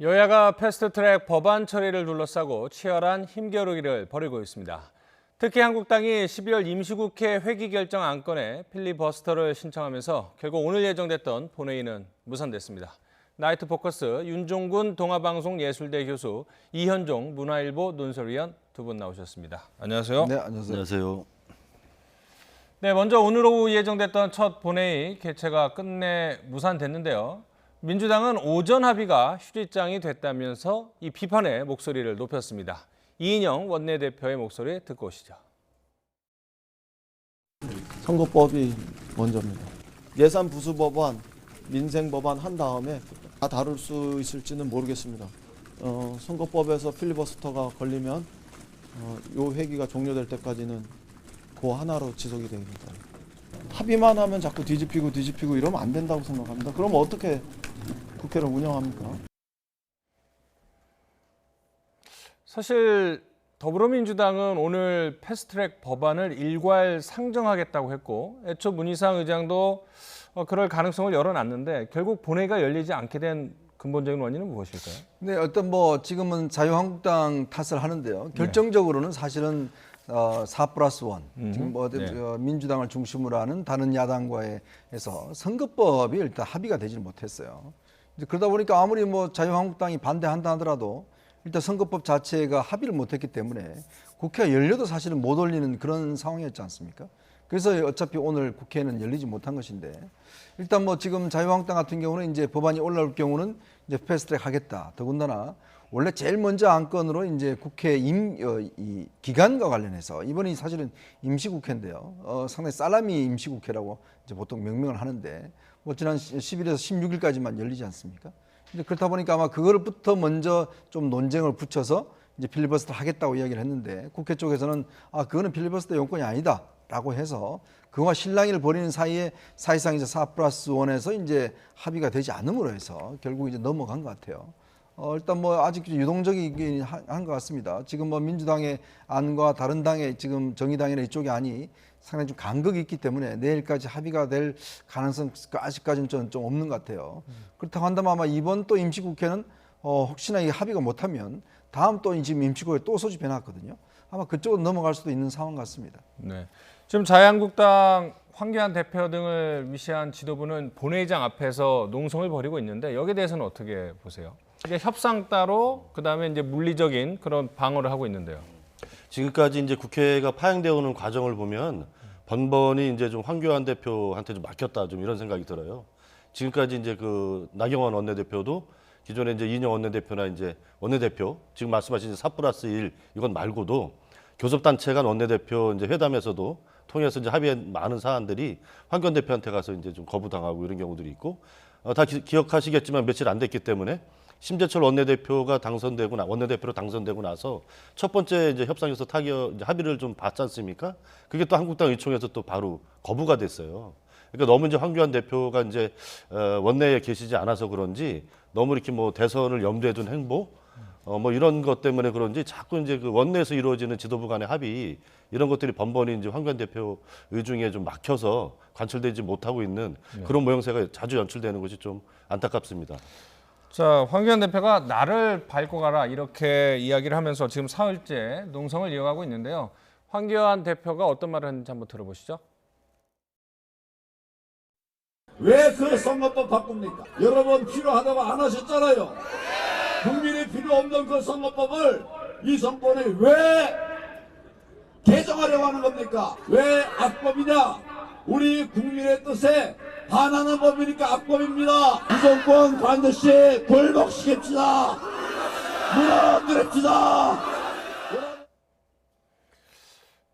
여야가 패스트트랙 법안 처리를 둘러싸고 치열한 힘겨루기를 벌이고 있습니다. 특히 한국당이 12월 임시국회 회기 결정 안건에 필리버스터를 신청하면서 결국 오늘 예정됐던 본회의는 무산됐습니다. 나이트 포커스 윤종군 동아방송예술대 교수, 이현종 문화일보 논설위원 두 분 나오셨습니다. 안녕하세요. 네, 안녕하세요. 네, 먼저 오늘 오후 예정됐던 첫 본회의 개최가 끝내 무산됐는데요. 민주당은 오전 합의가 휴지장이 됐다면서 이 비판의 목소리를 높였습니다. 이인영 원내대표의 목소리 듣고 오시죠. 선거법이 먼저입니다. 예산부수법안, 민생법안 한 다음에 다 다룰 수 있을지는 모르겠습니다. 선거법에서 필리버스터가 걸리면 요 회기가 종료될 때까지는 그 하나로 지속이 됩니다. 합의만 하면 자꾸 뒤집히고 이러면 안 된다고 생각합니다. 그럼 어떻게 국회를 운영합니까? 사실 더불어민주당은 오늘 패스트트랙 법안을 일괄 상정하겠다고 했고 애초 문희상 의장도 그럴 가능성을 열어놨는데 결국 본회의가 열리지 않게 된 근본적인 원인은 무엇일까요? 네, 지금은 자유한국당 탓을 하는데요. 결정적으로는 사실은 4+1 지금 민주당을 중심으로 하는 다른 야당과의 해서 선거법이 일단 합의가 되지 못했어요. 이제 그러다 보니까 아무리 자유한국당이 반대한다 하더라도 일단 선거법 자체가 합의를 못했기 때문에 국회가 열려도 사실은 못 올리는 그런 상황이었지 않습니까? 그래서 어차피 오늘 국회는 열리지 못한 것인데 일단 지금 자유한국당 같은 경우는 이제 법안이 올라올 경우는 이제 패스트트랙 하겠다. 더군다나 원래 제일 먼저 안건으로 이제 국회 이 기간과 관련해서 이번이 사실은 임시국회인데요. 상당히 살라미 임시국회라고 이제 보통 명명을 하는데 지난 10일에서 16일까지만 열리지 않습니까? 이제 그렇다 보니까 아마 그거부터 먼저 좀 논쟁을 붙여서 이제 필리버스터 하겠다고 이야기를 했는데 국회 쪽에서는 그거는 필리버스터 용건이 아니다라고 해서 그와 실랑이를 벌이는 사이에 사실상 이제 4+1에서 이제 합의가 되지 않음으로 해서 결국 이제 넘어간 것 같아요. 일단 아직 유동적이긴 한 것 같습니다. 지금 민주당의 안과 다른 당의 지금 정의당이나 이쪽의 안이 상당히 좀 간극이 있기 때문에 내일까지 합의가 될 가능성 아직까지는 좀 없는 것 같아요. 그렇다고 한다면 아마 이번 또 임시국회는 혹시나 이 합의가 못하면 다음 또 지금 임시국회 또 소집해놨거든요. 아마 그쪽으로 넘어갈 수도 있는 상황 같습니다. 네. 지금 자유한국당 황교안 대표 등을 위시한 지도부는 본회의장 앞에서 농성을 벌이고 있는데 여기에 대해서는 어떻게 보세요? 이게 협상 따로 그다음에 이제 물리적인 그런 방어를 하고 있는데요. 지금까지 이제 국회가 파행되어 오는 과정을 보면 번번이 이제 좀 황교안 대표한테 좀 맡겼다 좀 이런 생각이 들어요. 지금까지 이제 그 나경원 원내대표도 기존에 이제 이인영 원내대표나 이제 원내대표 지금 말씀하신 4+1 이건 말고도 교섭단체 간 원내대표 이제 회담에서도 통해서 이제 합의한 많은 사안들이 황교안 대표한테 가서 이제 좀 거부당하고 이런 경우들이 있고 다 기억하시겠지만 며칠 안 됐기 때문에 심재철 원내대표가 원내대표로 당선되고 나서 첫 번째 이제 협상에서 이제 합의를 좀 봤지 않습니까? 그게 또 한국당 의총에서 또 바로 거부가 됐어요. 그러니까 너무 이제 황교안 대표가 이제 원내에 계시지 않아서 그런지 너무 이렇게 대선을 염두에 둔 행보 이런 것 때문에 그런지 자꾸 이제 그 원내에서 이루어지는 지도부 간의 합의 이런 것들이 번번이 이제 황교안 대표 의중에 좀 막혀서 관철되지 못하고 있는 그런 모형새가 자주 연출되는 것이 좀 안타깝습니다. 자, 황교안 대표가 나를 밟고 가라 이렇게 이야기를 하면서 지금 사흘째 농성을 이어가고 있는데요. 황교안 대표가 어떤 말을 했는지 한번 들어보시죠. 왜 그 선거법 바꿉니까? 여러 번 필요하다고 안 하셨잖아요. 국민이 필요 없는 그 선거법을 이 정권이 왜 개정하려고 하는 겁니까? 왜 악법이냐? 우리 국민의 뜻에 반하는 법이니까 악법입니다. 이 정권 반드시 굴복시킵시다. 무너뜨립시다.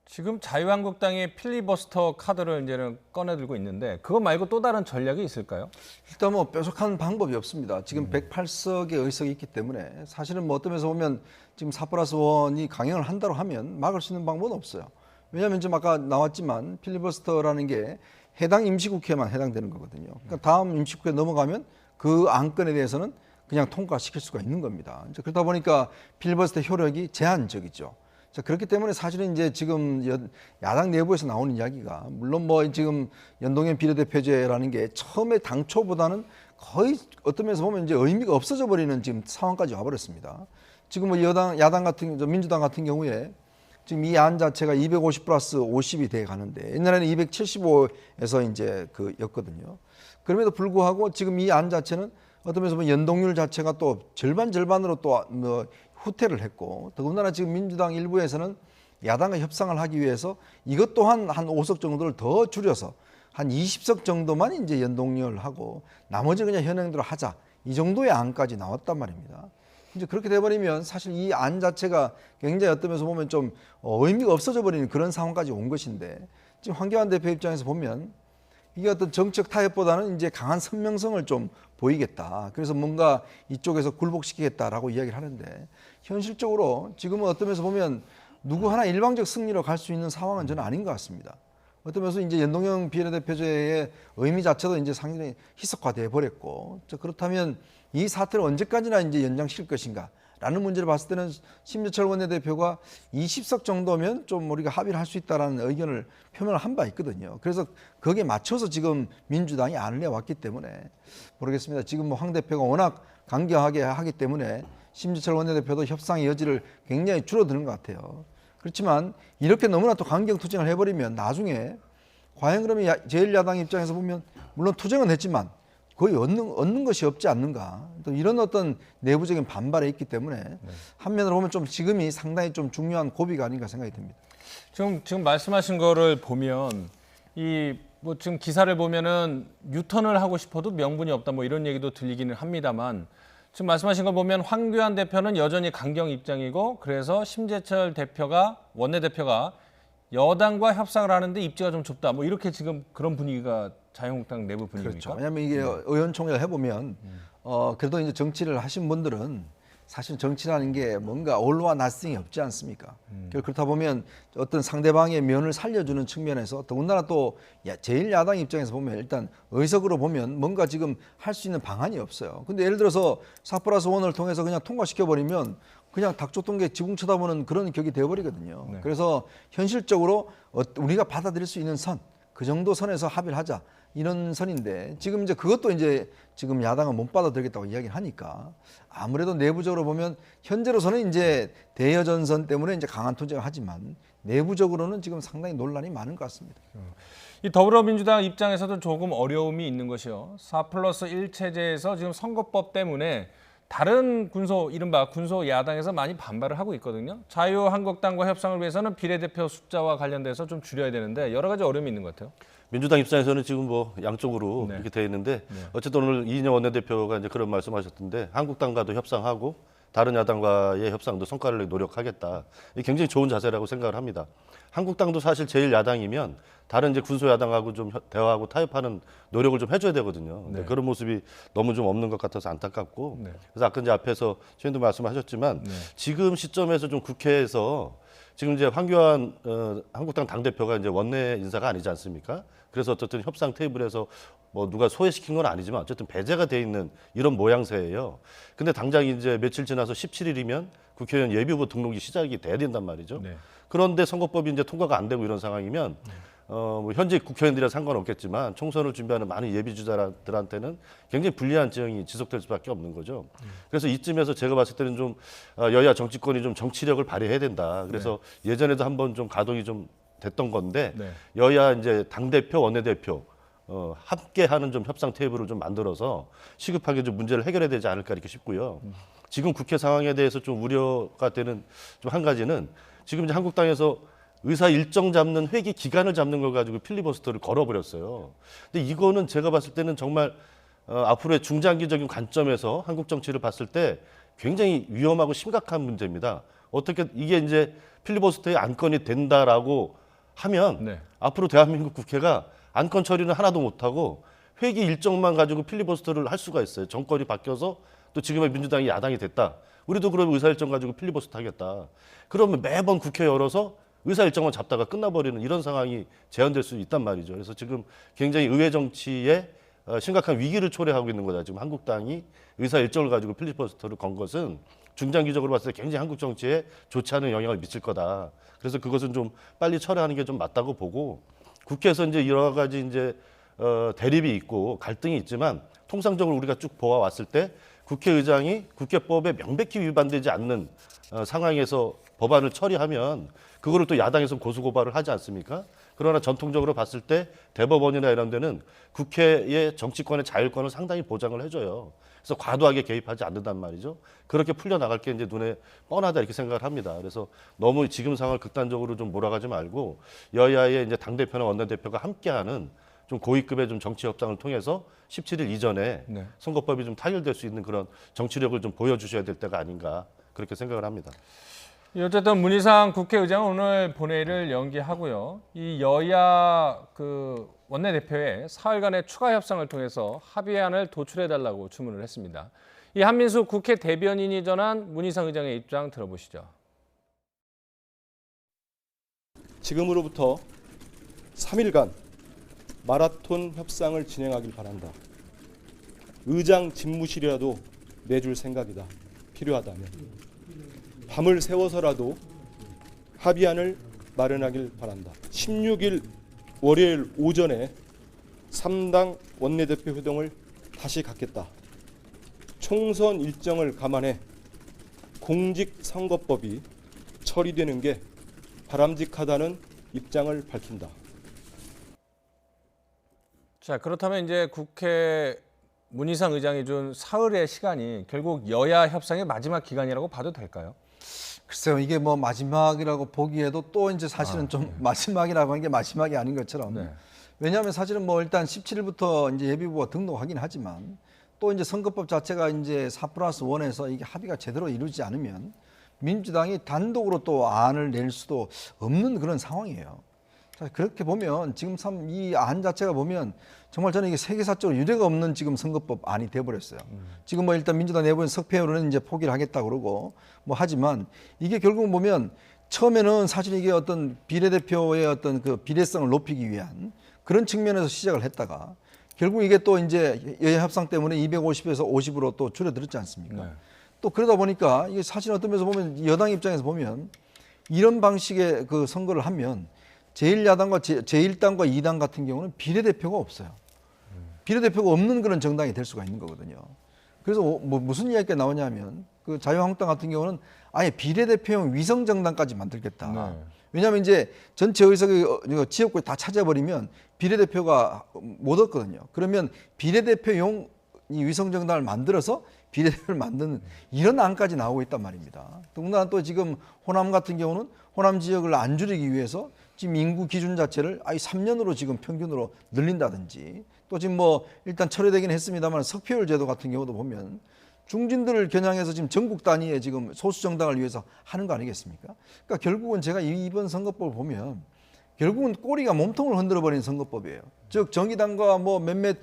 지금 자유한국당이 필리버스터 카드를 이제는 꺼내들고 있는데 그거 말고 또 다른 전략이 있을까요? 일단 뾰족한 방법이 없습니다. 지금 108석의 의석이 있기 때문에 사실은 어떤 면에서 보면 지금 4+1이 강행을 한다고 하면 막을 수 있는 방법은 없어요. 왜냐하면 지금 아까 나왔지만 필리버스터라는 게 해당 임시국회만 해당되는 거거든요. 그러니까 다음 임시국회 넘어가면 그 안건에 대해서는 그냥 통과시킬 수가 있는 겁니다. 그러다 보니까 필리버스터 효력이 제한적이죠. 자, 그렇기 때문에 사실은 이제 지금 야당 내부에서 나오는 이야기가 물론 뭐 지금 연동형 비례대표제라는 게 처음에 당초보다는 거의 어떤 면에서 보면 이제 의미가 없어져 버리는 지금 상황까지 와버렸습니다. 지금 뭐 야당 같은 민주당 같은 경우에 지금 이 안 자체가 250 플러스 50이 돼 가는데 옛날에는 275에서 이제 였거든요. 그럼에도 불구하고 지금 이 안 자체는 어떤 면에서 보면 연동률 자체가 또 절반으로 또 후퇴를 했고 더군다나 지금 민주당 일부에서는 야당과 협상을 하기 위해서 이것 또한 한 5석 정도를 더 줄여서 한 20석 정도만 이제 연동률을 하고 나머지 그냥 현행대로 하자 이 정도의 안까지 나왔단 말입니다. 이제 그렇게 돼버리면 사실 이 안 자체가 굉장히 어떤 면에서 보면 좀 의미가 없어져 버리는 그런 상황까지 온 것인데 지금 황교안 대표 입장에서 보면 이게 어떤 정책 타협보다는 이제 강한 선명성을 좀 보이겠다. 그래서 뭔가 이쪽에서 굴복시키겠다라고 이야기를 하는데 현실적으로 지금은 어떤 면에서 보면 누구 하나 일방적 승리로 갈 수 있는 상황은 저는 아닌 것 같습니다. 어떤 면에서 이제 연동형 비례대표제의 의미 자체도 이제 상당히 희석화돼 버렸고 그렇다면 이 사태를 언제까지나 이제 연장시킬 것인가? 라는 문제를 봤을 때는 심재철 원내대표가 20석 정도면 좀 우리가 합의를 할 수 있다라는 의견을 표명을 한 바 있거든요. 그래서 거기에 맞춰서 지금 민주당이 안을 내왔기 때문에 모르겠습니다. 지금 뭐 황 대표가 워낙 강경하게 하기 때문에 심재철 원내대표도 협상의 여지를 굉장히 줄어드는 것 같아요. 그렇지만 이렇게 너무나 또 강경투쟁을 해버리면 나중에 과연 그러면 제1야당 입장에서 보면 물론 투쟁은 했지만 거의 얻는 것이 없지 않는가. 또 이런 어떤 내부적인 반발에 있기 때문에 한면으로 보면 좀 지금이 상당히 좀 중요한 고비가 아닌가 생각이 듭니다. 지금 말씀하신 거를 보면 뭐 지금 기사를 보면은 유턴을 하고 싶어도 명분이 없다 뭐 이런 얘기도 들리기는 합니다만 지금 말씀하신 걸 보면 황교안 대표는 여전히 강경 입장이고 그래서 심재철 원내대표가 여당과 협상을 하는데 입지가 좀 좁다 뭐 이렇게 지금 그런 분위기가 자유한국당 내부 분위기입니까? 그렇죠. 왜냐하면 이게 의원총회를 해보면 그래도 이제 정치를 하신 분들은 사실 정치라는 게 뭔가 올와 나싱이 없지 않습니까? 그렇다 보면 어떤 상대방의 면을 살려주는 측면에서 더군다나 또 제1야당 입장에서 보면 일단 의석으로 보면 뭔가 지금 할 수 있는 방안이 없어요. 근데 예를 들어서 4+1을 통해서 그냥 통과시켜버리면 그냥 닭줬던 게 지붕 쳐다보는 그런 격이 되어버리거든요. 네. 그래서 현실적으로 우리가 받아들일 수 있는 선, 그 정도 선에서 합의를 하자. 이런 선인데 지금 이제 그것도 이제 지금 야당은 못 받아들이겠다고 이야기를 하니까 아무래도 내부적으로 보면 현재로서는 이제 대여전선 때문에 이제 강한 투쟁을 하지만 내부적으로는 지금 상당히 논란이 많은 것 같습니다. 이 더불어민주당 입장에서도 조금 어려움이 있는 것이요. 4+1 체제에서 지금 선거법 때문에 다른 이른바 군소 야당에서 많이 반발을 하고 있거든요. 자유한국당과 협상을 위해서는 비례대표 숫자와 관련돼서 좀 줄여야 되는데 여러 가지 어려움이 있는 것 같아요. 민주당 입장에서는 지금 뭐 양쪽으로 네. 이렇게 돼 있는데 어쨌든 오늘 이인영 원내대표가 이제 그런 말씀하셨던데 한국당과도 협상하고 다른 야당과의 협상도 성과를 내기 노력하겠다. 이게 굉장히 좋은 자세라고 생각을 합니다. 한국당도 사실 제일 야당이면 다른 이제 군소 야당하고 좀 대화하고 타협하는 노력을 좀 해줘야 되거든요. 근데 그런 모습이 너무 좀 없는 것 같아서 안타깝고 그래서 아까 이제 앞에서 최현도 말씀하셨지만 지금 시점에서 좀 국회에서 지금 이제 황교안 한국당 당대표가 이제 원내 인사가 아니지 않습니까? 그래서 어쨌든 협상 테이블에서 뭐 누가 소외시킨 건 아니지만 어쨌든 배제가 돼 있는 이런 모양새예요. 근데 당장 이제 며칠 지나서 17일이면 국회의원 예비후보 등록이 시작이 돼야 된단 말이죠. 네. 그런데 선거법이 이제 통과가 안 되고 이런 상황이면 뭐 현재 국회의원들이랑 상관없겠지만 총선을 준비하는 많은 예비주자들한테는 굉장히 불리한 지형이 지속될 수밖에 없는 거죠. 그래서 이쯤에서 제가 봤을 때는 좀 여야 정치권이 좀 정치력을 발휘해야 된다. 그래서 예전에도 한번 좀 가동이 좀 됐던 건데 여야 이제 당대표, 원내대표 함께하는 좀 협상 테이블을 좀 만들어서 시급하게 좀 문제를 해결해야 되지 않을까 이렇게 싶고요. 지금 국회 상황에 대해서 좀 우려가 되는 좀 한 가지는 지금 이제 한국당에서 의사 일정 잡는 회기 기간을 잡는 걸 가지고 필리버스터를 걸어버렸어요. 근데 이거는 제가 봤을 때는 정말 앞으로의 중장기적인 관점에서 한국 정치를 봤을 때 굉장히 위험하고 심각한 문제입니다. 어떻게 이게 이제 필리버스터의 안건이 된다라고 하면 앞으로 대한민국 국회가 안건 처리는 하나도 못하고 회기 일정만 가지고 필리버스터를 할 수가 있어요. 정권이 바뀌어서 또 지금의 민주당이 야당이 됐다. 우리도 그러면 의사일정 가지고 필리버스터 하겠다. 그러면 매번 국회 열어서 의사일정만 잡다가 끝나버리는 이런 상황이 재현될 수 있단 말이죠. 그래서 지금 굉장히 의회 정치의 심각한 위기를 초래하고 있는 거다. 지금 한국당이 의사 일정을 가지고 필리버스터를 건 것은 중장기적으로 봤을 때 굉장히 한국 정치에 좋지 않은 영향을 미칠 거다. 그래서 그것은 좀 빨리 철회하는 게 좀 맞다고 보고 국회에서 이제 여러 가지 이제 대립이 있고 갈등이 있지만 통상적으로 우리가 쭉 보아왔을 때 국회의장이 국회법에 명백히 위반되지 않는 상황에서 법안을 처리하면 그거를 또 야당에서 고소고발을 하지 않습니까? 그러나 전통적으로 봤을 때 대법원이나 이런 데는 국회의 정치권의 자율권을 상당히 보장을 해줘요. 그래서 과도하게 개입하지 않는단 말이죠. 그렇게 풀려나갈 게 이제 눈에 뻔하다 이렇게 생각을 합니다. 그래서 너무 지금 상황을 극단적으로 좀 몰아가지 말고 여야의 이제 당대표나 원내대표가 함께하는 좀 고위급의 좀 정치 협상을 통해서 17일 이전에 네. 선거법이 좀 타결될 수 있는 그런 정치력을 좀 보여주셔야 될 때가 아닌가 그렇게 생각을 합니다. 어쨌든 문희상 국회의장은 오늘 본회의를 연기하고요. 이 여야 원내대표의 사흘간의 추가 협상을 통해서 합의안을 도출해달라고 주문을 했습니다. 이 한민수 국회 대변인이 전한 문희상 의장의 입장 들어보시죠. 지금으로부터 3일간 마라톤 협상을 진행하길 바란다. 의장 집무실이라도 내줄 생각이다. 필요하다면. 밤을 새워서라도 합의안을 마련하길 바란다. 16일 월요일 오전에 3당 원내대표 회동을 다시 갖겠다. 총선 일정을 감안해 공직선거법이 처리되는 게 바람직하다는 입장을 밝힌다. 자, 그렇다면 이제 국회 문희상 의장이 준 사흘의 시간이 결국 여야 협상의 마지막 기간이라고 봐도 될까요? 글쎄요, 이게 뭐 마지막이라고 보기에도 또 이제 사실은 좀 마지막이라고 하는 게 마지막이 아닌 것처럼. 네. 왜냐하면 사실은 뭐 일단 17일부터 이제 예비후보가 등록하긴 하지만 또 이제 선거법 자체가 이제 4+1에서 이게 합의가 제대로 이루어지지 않으면 민주당이 단독으로 또 안을 낼 수도 없는 그런 상황이에요. 자, 그렇게 보면 지금 참 이 안 자체가 보면 정말 저는 이게 세계사적으로 유례가 없는 지금 선거법 안이 돼버렸어요. 지금 뭐 일단 민주당 내부는 석패율은 이제 포기를 하겠다 그러고 뭐 하지만 이게 결국 보면 처음에는 사실 이게 어떤 비례대표의 어떤 그 비례성을 높이기 위한 그런 측면에서 시작을 했다가 결국 이게 또 이제 여야 협상 때문에 250에서 50으로 또 줄어들었지 않습니까? 네. 또 그러다 보니까 이게 사실 어떤 면에서 보면 여당 입장에서 보면 이런 방식의 그 선거를 하면 제1야당과 제1당과 2당 같은 경우는 비례대표가 없어요. 비례대표가 없는 그런 정당이 될 수가 있는 거거든요. 그래서 뭐 무슨 이야기가 나오냐면 그 자유한국당 같은 경우는 아예 비례대표용 위성정당까지 만들겠다. 네. 왜냐하면 이제 전체 의석의 지역구에 다 찾아버리면 비례대표가 못 얻거든요. 그러면 비례대표용 이 위성정당을 만들어서 비례대표를 만드는 이런 안까지 나오고 있단 말입니다. 더군다나 또 지금 호남 같은 경우는 호남 지역을 안 줄이기 위해서 지금 인구 기준 자체를 아예 3년으로 지금 평균으로 늘린다든지 또 지금 뭐 일단 철회되긴 했습니다만 석패율 제도 같은 경우도 보면 중진들을 겨냥해서 지금 전국 단위의 지금 소수 정당을 위해서 하는 거 아니겠습니까? 그러니까 결국은 제가 이번 선거법을 보면 결국은 꼬리가 몸통을 흔들어 버리는 선거법이에요. 즉 정의당과 뭐 몇몇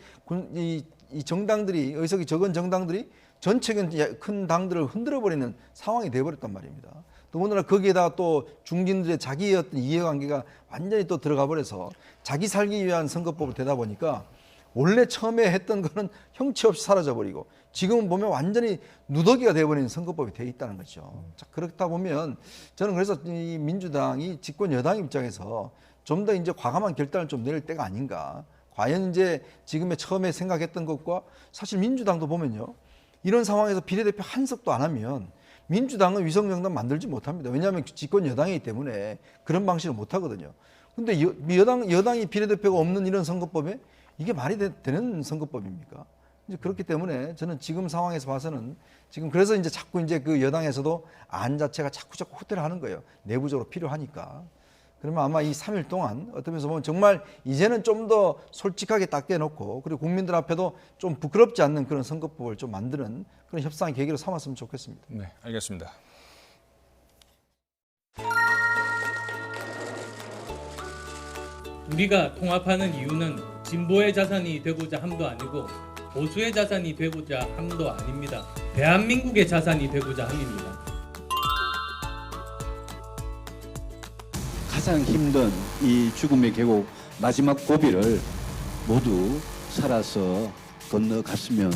이 정당들이 의석이 적은 정당들이 전체적인 큰 당들을 흔들어 버리는 상황이 돼 버렸단 말입니다. 더군다나 거기에다가 또 중진들의 자기의 어떤 이해관계가 완전히 또 들어가 버려서 자기 살기 위한 선거법을 되다 보니까 원래 처음에 했던 거는 형체 없이 사라져 버리고 지금은 보면 완전히 누더기가 되어버리는 선거법이 되어 있다는 거죠. 자, 그렇다 보면 저는 그래서 이 민주당이 집권 여당 입장에서 좀 더 이제 과감한 결단을 좀 내릴 때가 아닌가. 과연 이제 지금의 처음에 생각했던 것과 사실 민주당도 보면요. 이런 상황에서 비례대표 한 석도 안 하면 민주당은 위성정당 만들지 못합니다. 왜냐하면 집권 여당이기 때문에 그런 방식을 못 하거든요. 근데 여당이 비례대표가 없는 이런 선거법에 이게 말이 되는 선거법입니까? 이제 그렇기 때문에 저는 지금 상황에서 봐서는 지금 그래서 이제 자꾸 이제 그 여당에서도 안 자체가 자꾸 후퇴를 하는 거예요. 내부적으로 필요하니까. 그러면 아마 이 3일 동안 어떤 면에서 보면 정말 이제는 좀 더 솔직하게 딱 떼놓고 그리고 국민들 앞에도 좀 부끄럽지 않는 그런 선거법을 좀 만드는 그런 협상의 계기로 삼았으면 좋겠습니다. 네, 알겠습니다. 우리가 통합하는 이유는 진보의 자산이 되고자 함도 아니고 보수의 자산이 되고자 함도 아닙니다. 대한민국의 자산이 되고자 함입니다. 가장 힘든 이 죽음의 계곡 마지막 고비를 모두 살아서 건너갔으면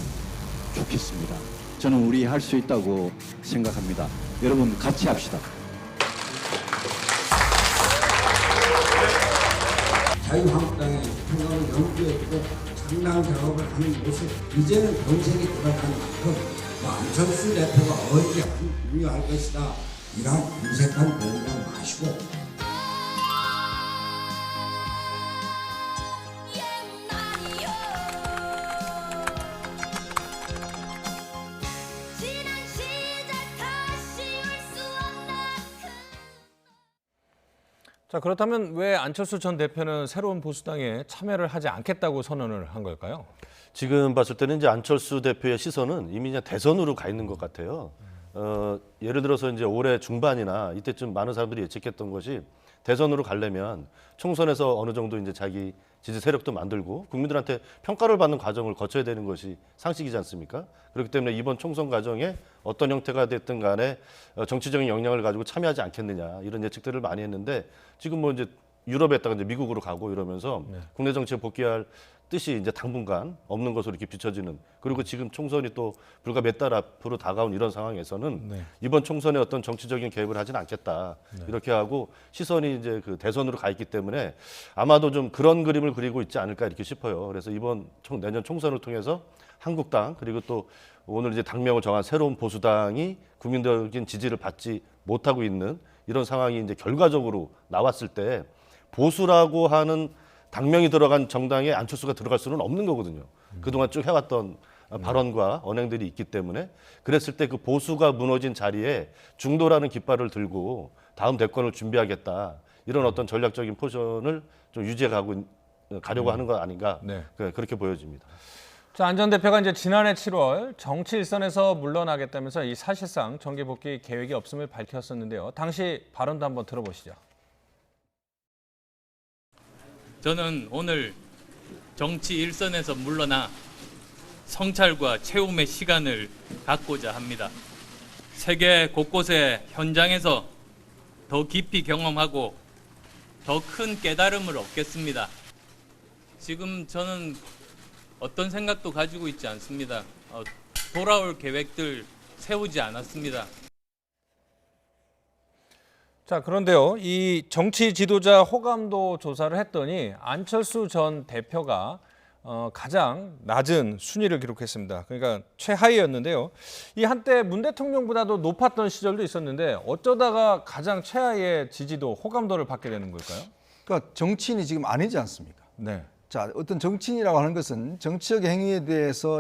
좋겠습니다. 저는 우리 할 수 있다고 생각합니다. 여러분 같이 합시다. 자유한국당의 생각을 염두에 두고 상당 작업을 하는 것이 이제는 정책이 들어간 만큼 안철수 대표가 어디 합류할 것이다 이런 인색한 보험을 마시고 자, 그렇다면 왜 안철수 전 대표는 새로운 보수당에 참여를 하지 않겠다고 선언을 한 걸까요? 지금 봤을 때는 이제 안철수 대표의 시선은 이미 그냥 대선으로 가 있는 것 같아요. 예를 들어서 이제 올해 중반이나 이때쯤 많은 사람들이 예측했던 것이 대선으로 가려면 총선에서 어느 정도 이제 자기 지지 세력도 만들고 국민들한테 평가를 받는 과정을 거쳐야 되는 것이 상식이지 않습니까? 그렇기 때문에 이번 총선 과정에 어떤 형태가 됐든 간에 정치적인 역량을 가지고 참여하지 않겠느냐 이런 예측들을 많이 했는데 지금 뭐 이제 유럽에다가 이제 미국으로 가고 이러면서 국내 정치에 복귀할 뜻이 이제 당분간 없는 것으로 이렇게 비춰지는, 그리고 지금 총선이 또 불과 몇 달 앞으로 다가온 이런 상황에서는 이번 총선에 어떤 정치적인 개입을 하지는 않겠다 이렇게 하고 시선이 이제 그 대선으로 가 있기 때문에 아마도 좀 그런 그림을 그리고 있지 않을까 이렇게 싶어요. 그래서 이번 내년 총선을 통해서 한국당 그리고 또 오늘 이제 당명을 정한 새로운 보수당이 국민적인 지지를 받지 못하고 있는 이런 상황이 이제 결과적으로 나왔을 때 보수라고 하는 당명이 들어간 정당에 안철수가 들어갈 수는 없는 거거든요. 그동안 쭉 해왔던 발언과 언행들이 있기 때문에 그랬을 때 그 보수가 무너진 자리에 중도라는 깃발을 들고 다음 대권을 준비하겠다 이런 어떤 전략적인 포지션을 좀 유지해 가려고 하는 것 아닌가 그렇게 보여집니다. 자, 안 전 대표가 이제 지난해 7월 정치 일선에서 물러나겠다면서 이 사실상 정계 복귀 계획이 없음을 밝혔었는데요. 당시 발언도 한번 들어보시죠. 저는 오늘 정치 일선에서 물러나 성찰과 체험의 시간을 갖고자 합니다. 세계 곳곳의 현장에서 더 깊이 경험하고 더 큰 깨달음을 얻겠습니다. 지금 저는 어떤 생각도 가지고 있지 않습니다. 돌아올 계획들 세우지 않았습니다. 자, 그런데요, 이 정치 지도자 호감도 조사를 했더니 안철수 전 대표가 가장 낮은 순위를 기록했습니다. 그러니까 최하위였는데요. 이 한때 문 대통령보다도 높았던 시절도 있었는데 어쩌다가 가장 최하위의 지지도, 호감도를 받게 되는 걸까요? 그러니까 정치인이 지금 아니지 않습니까? 네. 자, 어떤 정치인이라고 하는 것은 정치적 행위에 대해서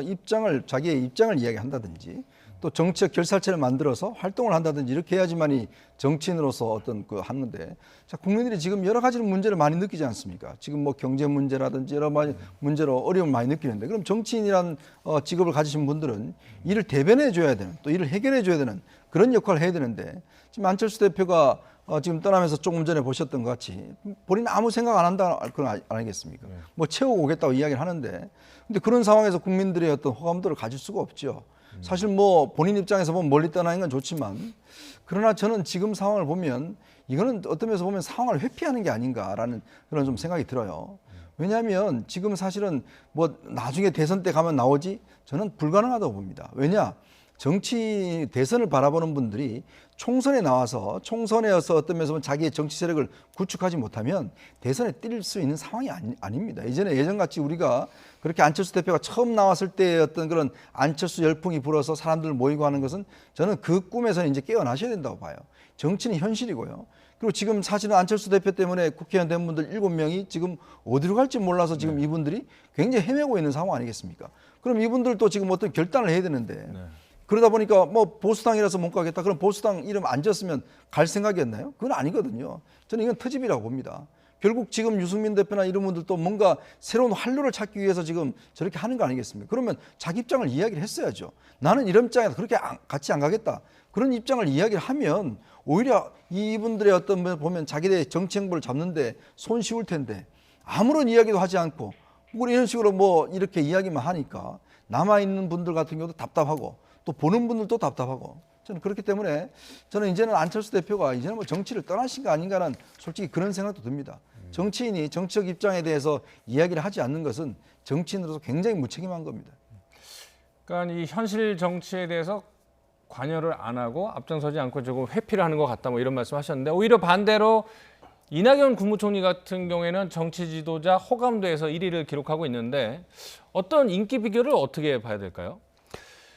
자기의 입장을 이야기한다든지 또 정치적 결사체를 만들어서 활동을 한다든지 이렇게 해야지만이 정치인으로서 어떤 하는데, 자, 국민들이 지금 여러 가지 문제를 많이 느끼지 않습니까? 지금 뭐 경제 문제라든지 여러 가지 문제로 어려움을 많이 느끼는데, 그럼 정치인이란 직업을 가지신 분들은 이를 대변해 줘야 되는, 또 이를 해결해 줘야 되는 그런 역할을 해야 되는데, 지금 안철수 대표가 지금 떠나면서 조금 전에 보셨던 것 같이 본인은 아무 생각 안 한다 그건 아니겠습니까? 뭐 채우고 오겠다고 이야기를 하는데, 근데 그런 상황에서 국민들의 어떤 호감도를 가질 수가 없죠. 사실 뭐 본인 입장에서 보면 멀리 떠나는 건 좋지만, 그러나 저는 지금 상황을 보면 이거는 어떤 면에서 보면 상황을 회피하는 게 아닌가라는 그런 좀 생각이 들어요. 왜냐하면 지금 사실은 뭐 나중에 대선 때 가면 나오지, 저는 불가능하다고 봅니다. 왜냐? 정치 대선을 바라보는 분들이 총선에 나와서 총선에서 어떤 면에서 보면 자기의 정치 세력을 구축하지 못하면 대선에 뛸 수 있는 상황이 아닙니다. 예전같이 우리가 그렇게 안철수 대표가 처음 나왔을 때 어떤 그런 안철수 열풍이 불어서 사람들 모이고 하는 것은 저는 그 꿈에서 이제 깨어나셔야 된다고 봐요. 정치는 현실이고요. 그리고 지금 사실은 안철수 대표 때문에 국회의원 된 분들 7명이 지금 어디로 갈지 몰라서 지금 이분들이 굉장히 헤매고 있는 상황 아니겠습니까? 그럼 이분들도 지금 어떤 결단을 해야 되는데, 그러다 보니까 뭐 보수당이라서 못 가겠다. 그럼 보수당 이름 안 지었으면 갈 생각이었나요? 그건 아니거든요. 저는 이건 트집이라고 봅니다. 결국 지금 유승민 대표나 이런 분들도 뭔가 새로운 활로를 찾기 위해서 지금 저렇게 하는 거 아니겠습니까? 그러면 자기 입장을 이야기를 했어야죠. 나는 이런 입장에서 그렇게 같이 안 가겠다. 그런 입장을 이야기를 하면 오히려 이분들의 어떤 보면 자기들의 정치 행보를 잡는데 손쉬울 텐데, 아무런 이야기도 하지 않고 뭐 이런 식으로 뭐 이렇게 이야기만 하니까 남아있는 분들 같은 경우도 답답하고 또 보는 분들도 답답하고, 저는 그렇기 때문에 저는 이제는 안철수 대표가 이제는 뭐 정치를 떠나신 거 아닌가라는 솔직히 그런 생각도 듭니다. 정치인이 정치적 입장에 대해서 이야기를 하지 않는 것은 정치인으로서 굉장히 무책임한 겁니다. 그러니까 이 현실 정치에 대해서 관여를 안 하고 앞장서지 않고 조금 회피를 하는 것 같다 뭐 이런 말씀하셨는데 오히려 반대로 이낙연 국무총리 같은 경우에는 정치 지도자 호감도에서 1위를 기록하고 있는데 어떤 인기 비결을 어떻게 봐야 될까요?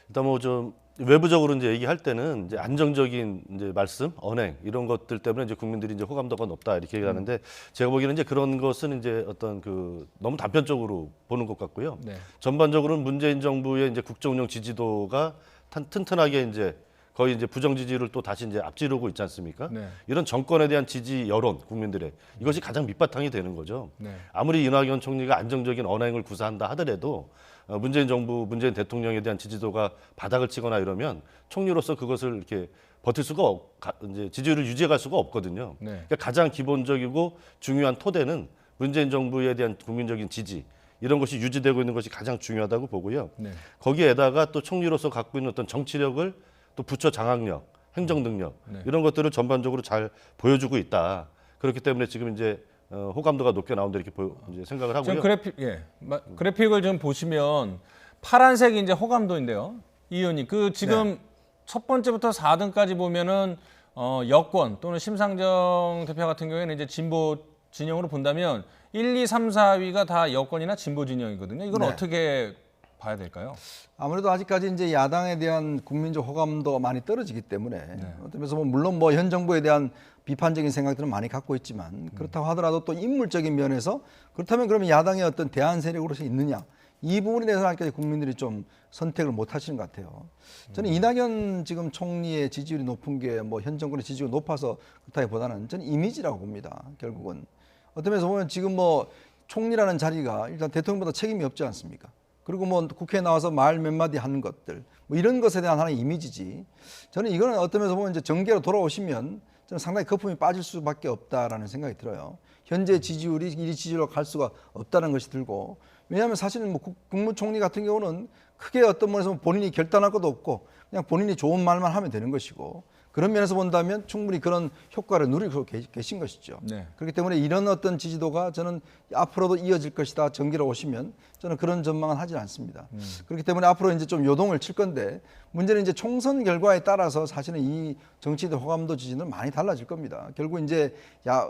일단 뭐 좀 외부적으로 이제 얘기할 때는 이제 안정적인 이제 말씀, 언행 이런 것들 때문에 이제 국민들이 이제 호감도가 높다 이렇게 얘기하는데 제가 보기에는 이제 그런 것은 이제 어떤 그 너무 단편적으로 보는 것 같고요. 네. 전반적으로는 문재인 정부의 이제 국정 운영 지지도가 튼튼하게 이제 거의 이제 부정 지지를 또 다시 이제 앞지르고 있지 않습니까? 네. 이런 정권에 대한 지지 여론 국민들의 이것이 가장 밑바탕이 되는 거죠. 네. 아무리 이낙연 총리가 안정적인 언행을 구사한다 하더라도 문재인 정부, 문재인 대통령에 대한 지지도가 바닥을 치거나 이러면 총리로서 그것을 이렇게 버틸 수가 이제 지지율을 유지해갈 수가 없거든요. 네. 그러니까 가장 기본적이고 중요한 토대는 문재인 정부에 대한 국민적인 지지 이런 것이 유지되고 있는 것이 가장 중요하다고 보고요. 네. 거기에다가 또 총리로서 갖고 있는 어떤 정치력을 또 부처 장악력, 행정 능력 네. 이런 것들을 전반적으로 잘 보여주고 있다. 그렇기 때문에 지금 이제 호감도가 높게 나온다 이렇게 이제 생각을 하고요. 지금 그래픽을 좀 보시면 파란색이 이제 호감도인데요. 이 의원님, 그 지금 첫 번째부터 4등까지 보면은 여권 또는 심상정 대표 같은 경우에는 이제 진보 진영으로 본다면 1, 2, 3, 4위가 다 여권이나 진보 진영이거든요. 이건 네. 어떻게 봐야 될까요? 아무래도 아직까지 이제 야당에 대한 국민적 호감도가 많이 떨어지기 때문에 어떤 면에서 뭐 물론 뭐 현 정부에 대한 비판적인 생각들은 많이 갖고 있지만 그렇다고 하더라도 또 인물적인 면에서 그렇다면 그러면 야당의 어떤 대안 세력으로서 있느냐 이 부분에 대해서 아직까지 국민들이 좀 선택을 못 하시는 것 같아요. 저는 이낙연 지금 총리의 지지율이 높은 게 뭐 현 정권의 지지율이 높아서 그렇다기보다는 저는 이미지라고 봅니다. 결국은 어떤 면에서 보면 지금 뭐 총리라는 자리가 일단 대통령보다 책임이 없지 않습니까? 그리고 뭐 국회에 나와서 말 몇 마디 하는 것들 뭐 이런 것에 대한 하나의 이미지지. 저는 이거는 어떤 면에서 보면 이제 정계로 돌아오시면 저는 상당히 거품이 빠질 수밖에 없다라는 생각이 들어요. 현재 지지율이 이 지지율로 갈 수가 없다는 것이 들고 왜냐하면 사실은 뭐 국무총리 같은 경우는 크게 어떤 면에서 본인이 결단할 것도 없고 그냥 본인이 좋은 말만 하면 되는 것이고 그런 면에서 본다면 충분히 그런 효과를 누리고 계신 것이죠. 네. 그렇기 때문에 이런 어떤 지지도가 저는 앞으로도 이어질 것이다. 정기로 오시면 저는 그런 전망은 하지 않습니다. 그렇기 때문에 앞으로 이제 좀 요동을 칠 건데 문제는 이제 총선 결과에 따라서 사실은 이 정치인들 호감도 지지는 많이 달라질 겁니다. 결국 이제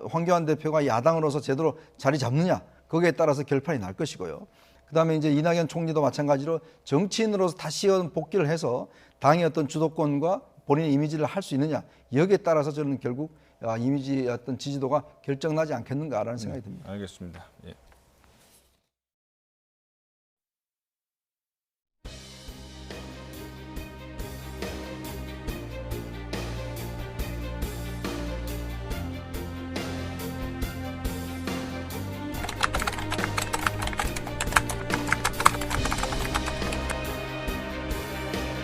황교안 대표가 야당으로서 제대로 자리 잡느냐 거기에 따라서 결판이 날 것이고요. 그다음에 이제 이낙연 총리도 마찬가지로 정치인으로서 다시 복귀를 해서 당의 어떤 주도권과 본인의 이미지를 할 수 있느냐 여기에 따라서 저는 결국 이미지 어떤 지지도가 결정나지 않겠는가라는 생각이 듭니다. 알겠습니다. 예.